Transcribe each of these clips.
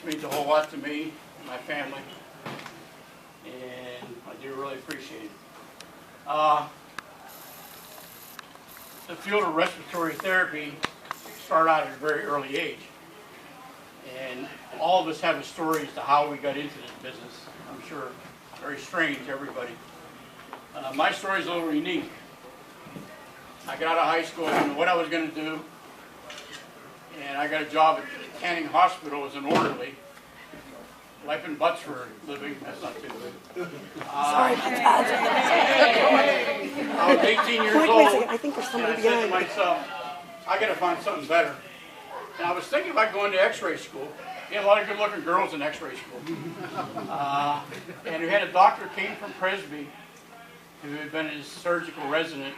means a whole lot to me and my family, and I do really appreciate it. The field of respiratory therapy started out at a very early age, and all of us have a story as to how we got into this business. I'm sure very strange to everybody. My story is a little unique. I got out of high school, I didn't know what I was going to do, and I got a job at Canning Hospital as an orderly, wiping butts for a living. That's not too good. Sorry about that. I was 18 years Wait a old, second. I think there's and I somebody said to behind. myself, I got to find something better. And I was thinking about going to x-ray school. We had a lot of good-looking girls in x-ray school. And we had a doctor came from Presby who had been his surgical resident,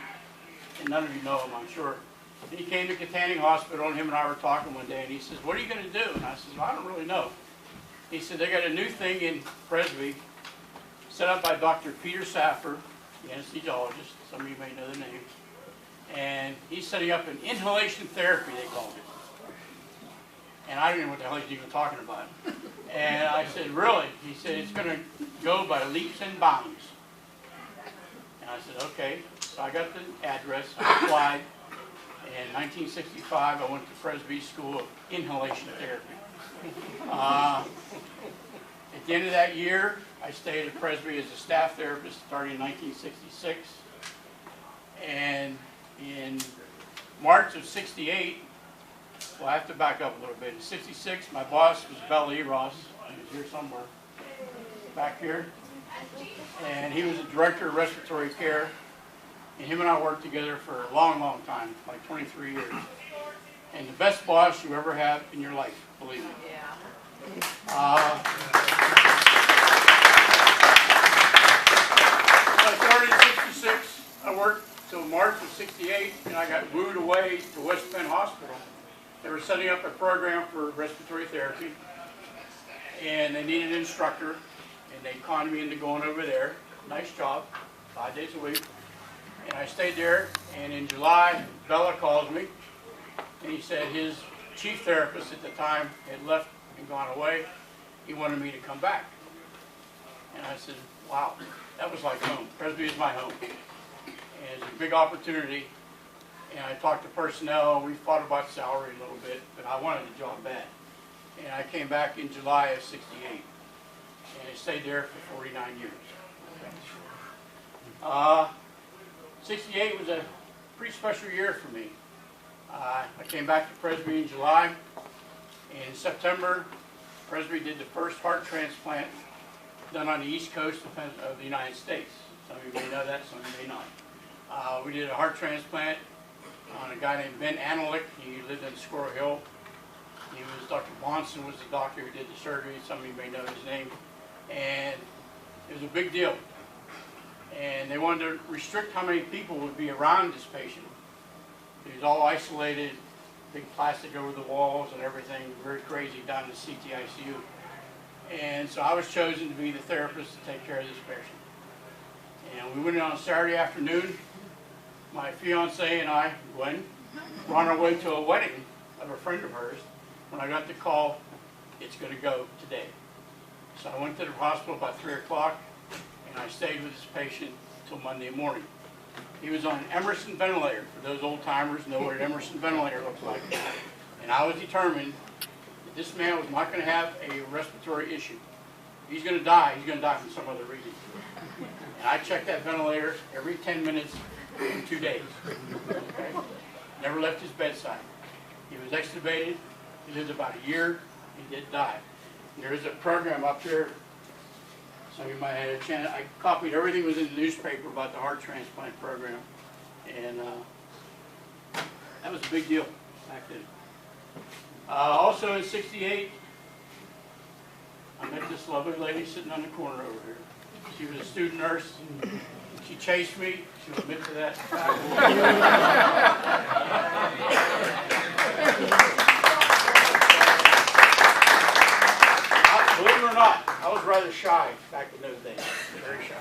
and none of you know him, I'm sure. And he came to Canning Hospital, and him and I were talking one day, and he says, "What are you going to do?" And I said, "Well, I don't really know." He said, "They got a new thing in Presby, set up by Dr. Peter Saffer, the anesthesiologist. Some of you may know the name. And he's setting up an inhalation therapy, they called it. And I didn't know what the hell he's even talking about. And I said, "Really?" He said, "It's going to go by leaps and bounds." And I said, "Okay." So I got the address, I applied. In 1965, I went to Presby School of Inhalation Therapy. At the end of that year, I stayed at Presby as a staff therapist starting in 1966. And in March of 68, well, I have to back up a little bit. In 66, my boss was Bell Eros. He was here somewhere, back here. And he was the director of respiratory care. And him and I worked together for a long, long time, like 23 years. And the best boss you ever have in your life, believe me. Yeah. I started in 66. I worked till March of 68, and I got wooed away to West Penn Hospital. They were setting up a program for respiratory therapy, and they needed an instructor, and they conned me into going over there. Nice job, 5 days a week. And I stayed there, and in July, Bella calls me, and he said his chief therapist at the time had left and gone away. He wanted me to come back. And I said, wow, that was like home. Presby is my home. And it's a big opportunity. And I talked to personnel. We fought about salary a little bit, but I wanted the job bad. And I came back in July of 68. And I stayed there for 49 years. 68 was a pretty special year for me. I came back to Presby in July. In September, Presby did the first heart transplant done on the East Coast of the United States. Some of you may know that, some of you may not. We did a heart transplant on a guy named Ben Analik. He lived in Squirrel Hill. He was, Dr. Bonson was the doctor who did the surgery. Some of you may know his name. And it was a big deal. And they wanted to restrict how many people would be around this patient. He was all isolated, big plastic over the walls and everything, very crazy down in the CTICU. And so I was chosen to be the therapist to take care of this patient. And we went in on a Saturday afternoon. My fiance and I, Gwen, were on our way to a wedding of a friend of hers when I got the call, "It's going to go today." So I went to the hospital about 3 o'clock, and I stayed with this patient till Monday morning. He was on an Emerson ventilator. For those old timers know what an Emerson ventilator looks like. And I was determined that this man was not going to have a respiratory issue. If he's going to die, he's going to die from some other reason. And I checked that ventilator every 10 minutes for 2 days. Okay? Never left his bedside. He was extubated. He lived about a year. He did die. And there is a program up here. Some of you might have had a chance. I copied everything that was in the newspaper about the heart transplant program. And that was a big deal back then. Also in 68, I met this lovely lady sitting on the corner over here. She was a student nurse. She chased me. She'll admit to that. Believe it or not, I was rather shy back in those days. Very shy.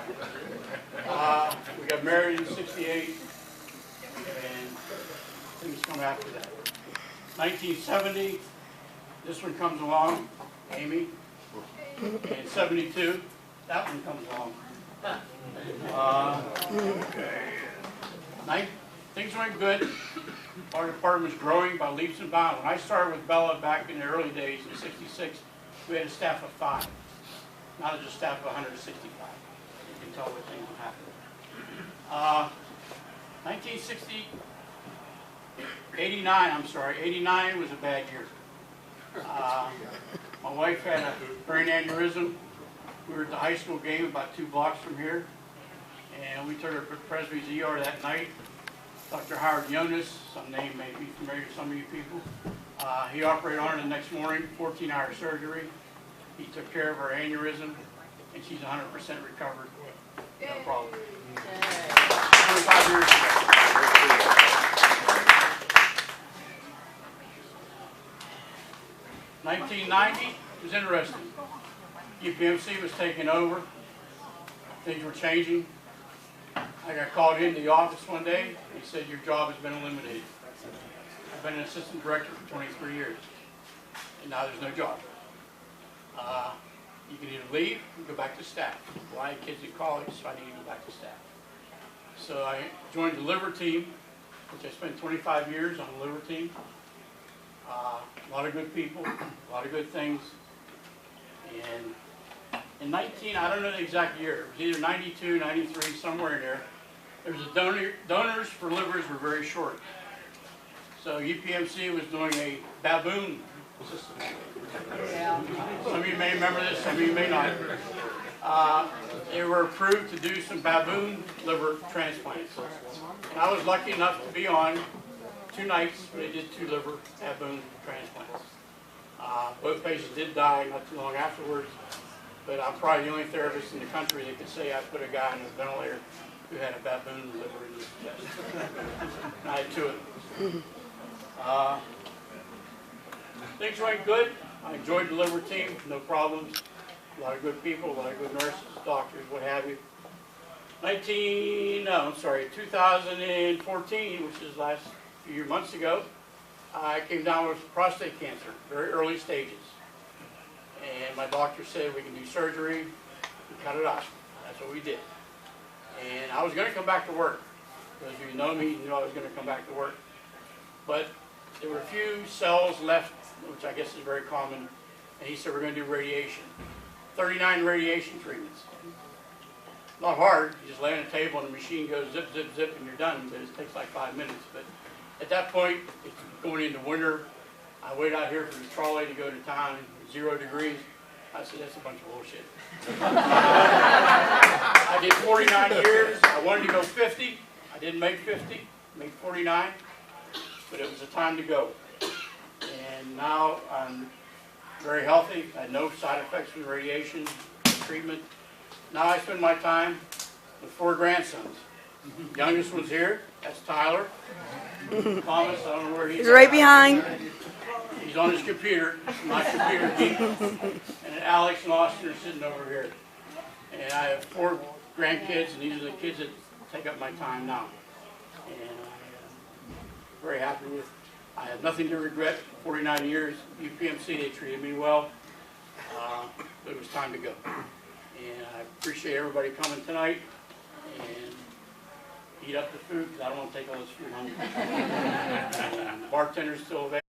We got married in 68, and things come after that. 1970, This one comes along, Amy. And 72, that one comes along. Things went good. Our department was growing by leaps and bounds. When I started with Bella back in the early days in '66, we had a staff of 5. Now there's a staff of 165. You can tell what things will happen. 89 was a bad year. My wife had a brain aneurysm. We were at the high school game about 2 blocks from here, and we took her to Presby's ER that night. Dr. Howard Jonas, some name may be familiar to some of you people. He operated on her the next morning, 14-hour surgery. He took care of her aneurysm, and she's 100% recovered. No problem. 25 years ago. 1990 was interesting. UPMC was taking over. Things were changing. I got called into the office one day. He said, your job has been eliminated. I've been an assistant director for 23 years, and now there's no job. You can either leave or go back to staff. Well, I had kids in college, so I needed to go back to staff. So I joined the liver team, which I spent 25 years on the liver team. A lot of good people, a lot of good things. And in I don't know the exact year, it was either 92, 93, somewhere in there, there was a donors for livers were very short. So UPMC was doing a baboon system. Some of you may remember this, some of you may not. They were approved to do some baboon liver transplants. And I was lucky enough to be on 2 nights when they did 2 liver baboon transplants. Both patients did die not too long afterwards, but I'm probably the only therapist in the country that could say I put a guy on a ventilator who had a baboon liver in his chest. I had 2 of them. Things went good. I enjoyed the liver team, no problems. A lot of good people, a lot of good nurses, doctors, what have you. 2014, which is last few months ago, I came down with prostate cancer, very early stages. And my doctor said we can do surgery and cut it off. That's what we did. And I was going to come back to work. Those of you who know me, you know I was going to come back to work. But there were a few cells left, which I guess is very common. And he said we're going to do radiation. 39 radiation treatments. Not hard. You just lay on a table and the machine goes zip, zip, zip, and you're done. But it takes like 5 minutes. But at that point, it's going into winter. I waited out here for the trolley to go to town, 0 degrees. I said, that's a bunch of bullshit. I did 49 years. I wanted to go 50. I didn't make 50. Made 49. But it was the time to go. And now I'm very healthy. I had no side effects from the radiation treatment. Now I spend my time with 4 grandsons. Youngest one's here. That's Tyler. Thomas, I don't know where he's right behind. He's on his computer, my computer geek. And then Alex and Austin are sitting over here. And I have 4 grandkids, and these are the kids that take up my time now. And I'm very happy with. I have nothing to regret. 49 years, UPMC, they treated me well. But it was time to go. And I appreciate everybody coming tonight. And eat up the food, because I don't want to take all this food home. Bartender's still available.